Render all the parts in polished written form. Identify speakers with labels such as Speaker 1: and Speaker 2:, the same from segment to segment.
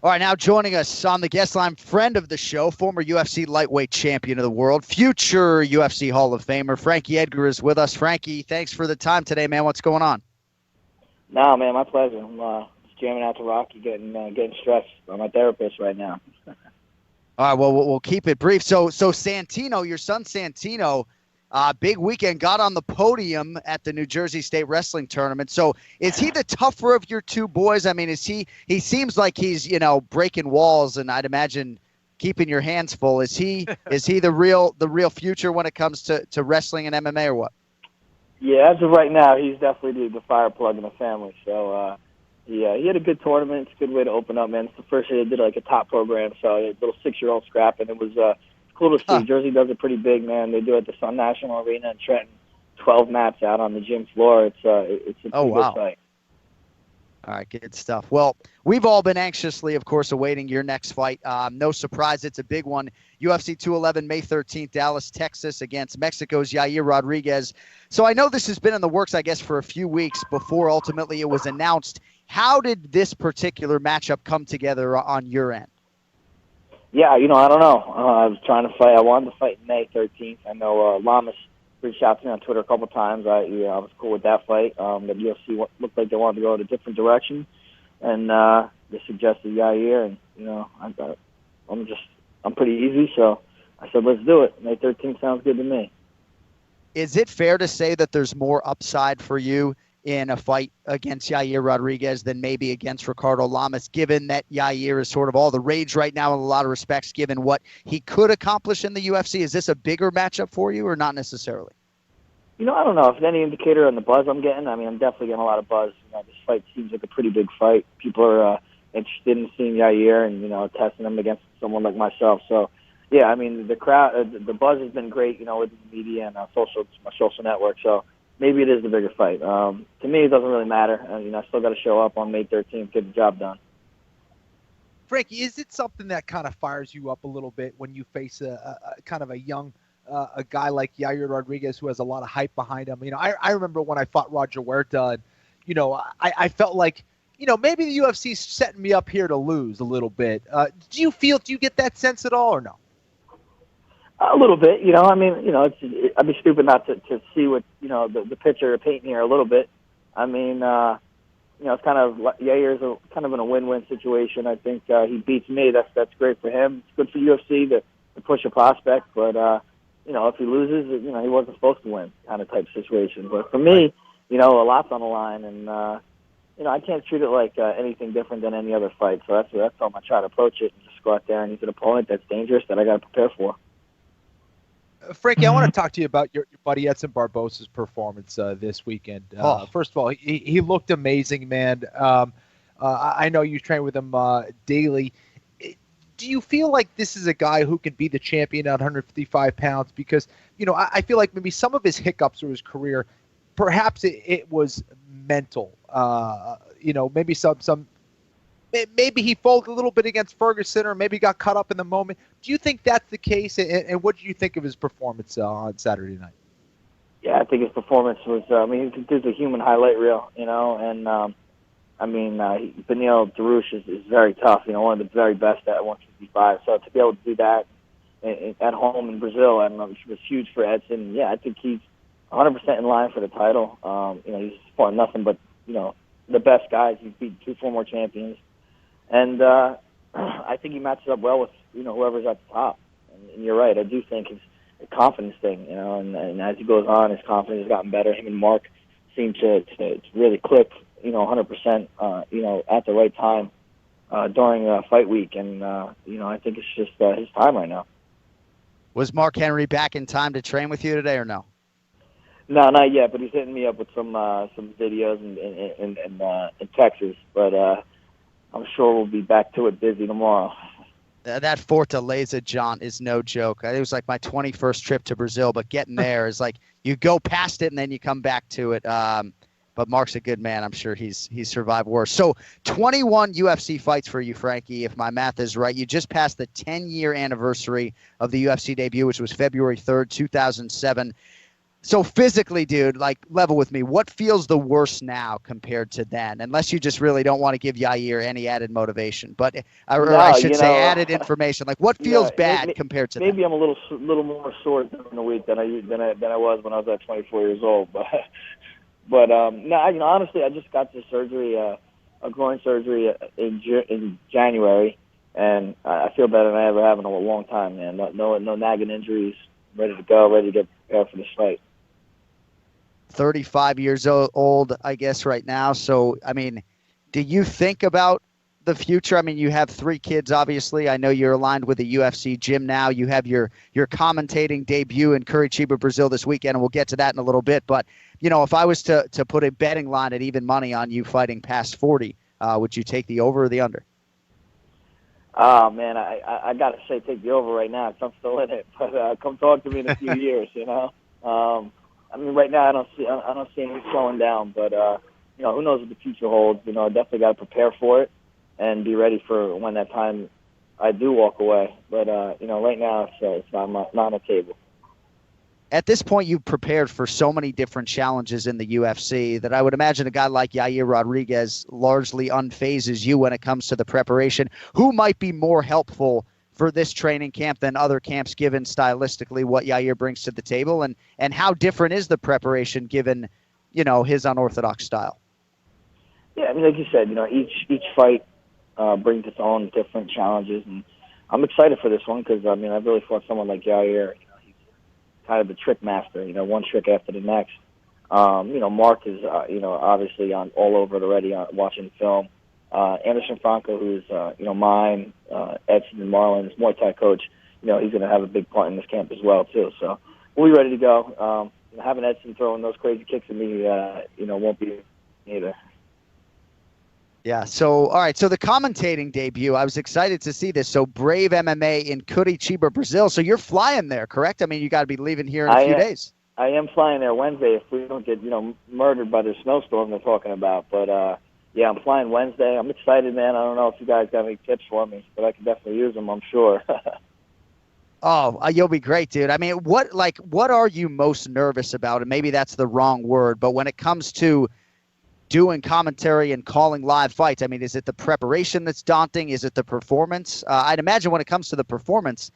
Speaker 1: All right, now joining us on the guest line, friend of the show, former UFC lightweight champion of the world, future UFC Hall of Famer, Frankie Edgar is with us. Frankie, thanks for the time today, man. What's going on?
Speaker 2: No, man, my pleasure. I'm just jamming out to Rocky, getting stressed. I'm my therapist right now.
Speaker 1: All right, well, we'll keep it brief. So Santino, your son Santino, big weekend, got on the podium at the New Jersey State Wrestling Tournament. So is he the tougher of your two boys? I mean, he seems like he's, breaking walls, and I'd imagine keeping your hands full. Is he the real future when it comes to wrestling and MMA, or what?
Speaker 2: Yeah, as of right now, he's definitely the fire plug in the family. So he had a good tournament. It's a good way to open up, man. It's the first year they did like a top program, so a little 6-year-old scrap, and it was cool to see. Huh. Jersey does it pretty big, man. They do it at the Sun National Arena in Trenton. 12 mats out on the gym floor. It's a pretty good fight.
Speaker 1: All right, good stuff. Well, we've all been anxiously, of course, awaiting your next fight. No surprise, it's a big one. UFC 211, May 13th, Dallas, Texas, against Mexico's Yair Rodriguez. So I know this has been in the works, I guess, for a few weeks before ultimately it was announced. How did this particular matchup come together on your end?
Speaker 2: Yeah, I don't know. I was trying to fight. I wanted to fight May 13th. I know Lamas reached out to me on Twitter a couple times. I was cool with that fight. The UFC looked like they wanted to go in a different direction, and they suggested Yair. And I'm pretty easy, so I said let's do it. May 13th sounds good to me.
Speaker 1: Is it fair to say that there's more upside for you in a fight against Yair Rodriguez than maybe against Ricardo Lamas, given that Yair is sort of all the rage right now in a lot of respects, given what he could accomplish in the UFC? Is this a bigger matchup for you or not necessarily?
Speaker 2: I don't know. If it's any indicator on the buzz I'm getting, I'm definitely getting a lot of buzz. This fight seems like a pretty big fight. People are interested in seeing Yair and, testing him against someone like myself. So, yeah, the crowd, the buzz has been great, with the media and my social network. So, maybe it is the bigger fight. To me, it doesn't really matter. I still got to show up on May 13th, get the job done.
Speaker 3: Frankie, is it something that kind of fires you up a little bit when you face a kind of a young a guy like Yair Rodriguez who has a lot of hype behind him? I remember when I fought Roger Huerta, and, I felt like, maybe the UFC's setting me up here to lose a little bit. Do you get that sense at all or no?
Speaker 2: A little bit, I'd be stupid not to see what, the picture of painting here a little bit. It's kind of, Yair's kind of in a win-win situation. I think he beats me. That's great for him. It's good for UFC to push a prospect, but, if he loses, he wasn't supposed to win kind of type situation. But for me, a lot's on the line, and, I can't treat it like anything different than any other fight. So that's how I'm going to try to approach it and just go out there, and he's an opponent that's dangerous that I got to prepare for.
Speaker 3: Frankie, I want to talk to you about your buddy Edson Barbosa's performance this weekend. First of all, he looked amazing, man. I know you train with him daily. Do you feel like this is a guy who can be the champion at 155 pounds? Because, I feel like maybe some of his hiccups through his career, perhaps it was mental. Maybe maybe he folded a little bit against Ferguson, or maybe got caught up in the moment. Do you think that's the case? And what did you think of his performance on Saturday night?
Speaker 2: Yeah, I think his performance was, he's a human highlight reel, and, Beneil Dariush is very tough, one of the very best at 155. So to be able to do that at home in Brazil, was huge for Edson. Yeah, I think he's 100% in line for the title. He's fought nothing but, the best guys. He's beat 2 former champions. And I think he matches up well with, whoever's at the top. And you're right. I do think it's a confidence thing, and as he goes on, his confidence has gotten better. Him and Mark seem to really click, 100%, at the right time during fight week. And, I think it's just his time right now.
Speaker 1: Was Mark Henry back in time to train with you today or no?
Speaker 2: No, not yet, but he's hitting me up with some videos in Texas. But I'm sure we'll be back to it busy tomorrow.
Speaker 1: That Fortaleza jaunt is no joke. It was like my 21st trip to Brazil, but getting there is like you go past it and then you come back to it. But Mark's a good man. I'm sure he's survived worse. So 21 UFC fights for you, Frankie, if my math is right. You just passed the 10-year anniversary of the UFC debut, which was February 3rd, 2007. So physically, dude, like level with me. What feels the worst now compared to then? Unless you just really don't want to give Yair any added motivation, but or I should say added information. Like what feels bad compared to
Speaker 2: maybe
Speaker 1: that?
Speaker 2: I'm a little more sore during the week than I was when I was at 24 years old. But no, honestly, I just got this surgery, a groin surgery in January, and I feel better than I ever have in a long time, man. No nagging injuries. Ready to go, ready to get prepared for this fight.
Speaker 1: 35 years old, I guess, right now. So, I mean, do you think about the future? I mean, you have 3 kids, obviously. I know you're aligned with the UFC gym now. You have your commentating debut in Curitiba, Brazil this weekend, and we'll get to that in a little bit. But, if I was to put a betting line at even money on you fighting past 40, would you take the over or the under?
Speaker 2: Oh, man, I got to say take the over right now because I'm still in it. But come talk to me in a few years, I mean, right now I don't see any slowing down, but who knows what the future holds? I definitely got to prepare for it and be ready for when that time I do walk away. But right now it's not on the table.
Speaker 1: At this point, you've prepared for so many different challenges in the UFC that I would imagine a guy like Yair Rodriguez largely unphases you when it comes to the preparation. Who might be more helpful for this training camp than other camps, given stylistically what Yair brings to the table, and how different is the preparation given, his unorthodox style?
Speaker 2: Yeah, I mean, like you said, each fight brings its own different challenges, and I'm excited for this one because I really fought someone like Yair. He's kind of the trick master. One trick after the next. Mark is obviously on all over it already, watching film. Anderson Franco, who's mine, Edson and Marlon's Muay Thai coach, he's going to have a big part in this camp as well too. So we'll be ready to go. Having Edson throwing those crazy kicks at me, won't be either.
Speaker 1: Yeah. So all right. So the commentating debut, I was excited to see this. So Brave MMA in Curitiba, Brazil. So you're flying there, correct? I mean, you got to be leaving here in a few days.
Speaker 2: I am flying there Wednesday if we don't get murdered by the snowstorm they're talking about, but. Yeah, I'm flying Wednesday. I'm excited, man. I don't know if you guys got any tips for me, but I can definitely use them, I'm sure.
Speaker 1: Oh, you'll be great, dude. I mean, what are you most nervous about? And maybe that's the wrong word, but when it comes to doing commentary and calling live fights, I mean, is it the preparation that's daunting? Is it the performance? I'd imagine when it comes to the performance,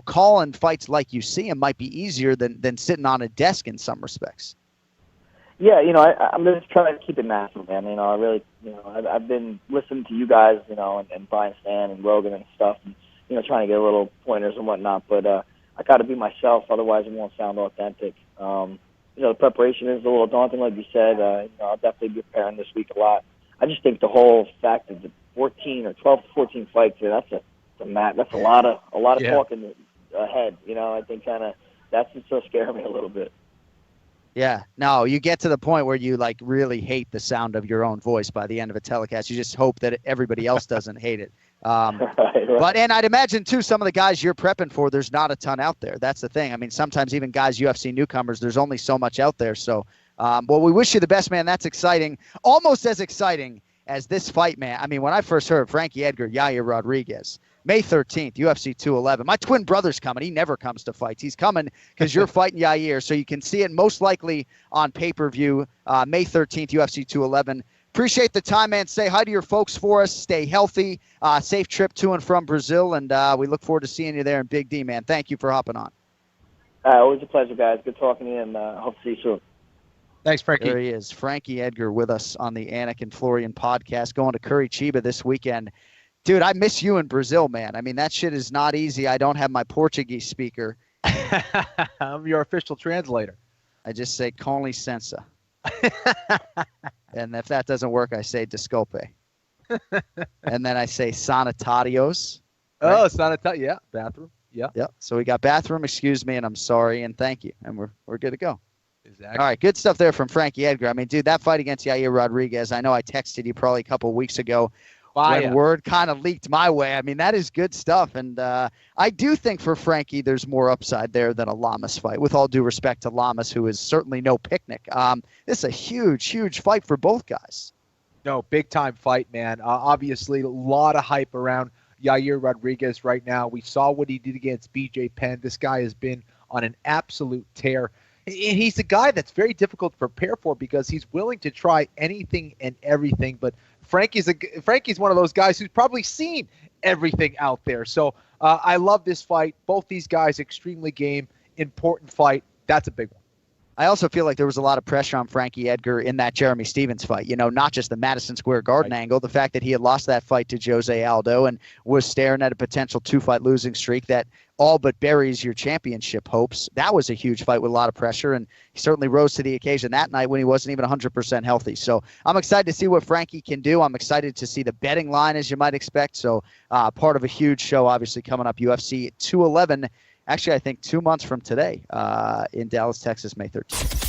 Speaker 1: calling fights like you see them might be easier than sitting on a desk in some respects.
Speaker 2: Yeah, I'm just trying to keep it natural, man. I really, I've been listening to you guys, and Brian Stan and Rogan and stuff, and, trying to get a little pointers and whatnot. But I got to be myself, otherwise it won't sound authentic. The preparation is a little daunting, like you said. I'll definitely be preparing this week a lot. I just think the whole fact of the 14 or 12 to 14 fights, that's a lot of talking ahead. I think that's what's so scaring me a little bit.
Speaker 1: Yeah, no, you get to the point where you really hate the sound of your own voice by the end of a telecast. You just hope that everybody else doesn't hate it.
Speaker 2: Right.
Speaker 1: But I'd imagine too, some of the guys you're prepping for, there's not a ton out there. That's the thing. I mean, sometimes even guys, UFC newcomers, there's only so much out there. So, we wish you the best, man. That's exciting. Almost as exciting as this fight, man. I mean, when I first heard Frankie Edgar, Yair Rodriguez, May 13th, UFC 211. My twin brother's coming. He never comes to fights. He's coming because you're fighting Yair, so you can see it most likely on pay-per-view, May 13th, UFC 211. Appreciate the time, man. Say hi to your folks for us. Stay healthy. Safe trip to and from Brazil, and we look forward to seeing you there in Big D, man. Thank you for hopping on.
Speaker 2: Always a pleasure, guys. Good talking to you, and hope to see you soon.
Speaker 3: Thanks, Frankie.
Speaker 1: There he is, Frankie Edgar, with us on the Anik and Florian podcast, going to Curitiba this weekend. Dude, I miss you in Brazil, man. I mean, that shit is not easy. I don't have my Portuguese speaker.
Speaker 3: I'm your official translator.
Speaker 1: I just say com licença. And if that doesn't work, I say desculpe. And then I say sanitarios.
Speaker 3: Right? Oh, sanitarios. Yeah, bathroom. Yeah.
Speaker 1: Yep. So we got bathroom, excuse me, and I'm sorry, and thank you. And we're good to go.
Speaker 3: Exactly.
Speaker 1: All right, good stuff there from Frankie Edgar. I mean, dude, that fight against Yair Rodriguez, I know I texted you probably a couple of weeks ago. When word kind of leaked my way. I mean, that is good stuff. And I do think for Frankie, there's more upside there than a Lamas fight, with all due respect to Lamas, who is certainly no picnic. This is a huge, huge fight for both guys.
Speaker 3: No, big-time fight, man. Obviously, a lot of hype around Yair Rodriguez right now. We saw what he did against BJ Penn. This guy has been on an absolute tear. And he's a guy that's very difficult to prepare for because he's willing to try anything and everything. But Frankie's one of those guys who's probably seen everything out there. So I love this fight. Both these guys extremely game, important fight. That's a big one.
Speaker 1: I also feel like there was a lot of pressure on Frankie Edgar in that Jeremy Stevens fight. Not just the Madison Square Garden angle, the fact that he had lost that fight to Jose Aldo and was staring at a potential 2-fight losing streak that all but buries your championship hopes. That was a huge fight with a lot of pressure, and he certainly rose to the occasion that night when he wasn't even 100% healthy. So I'm excited to see what Frankie can do. I'm excited to see the betting line, as you might expect. So part of a huge show, obviously, coming up, UFC 211. Actually, I think 2 months from today in Dallas, Texas, May 13th.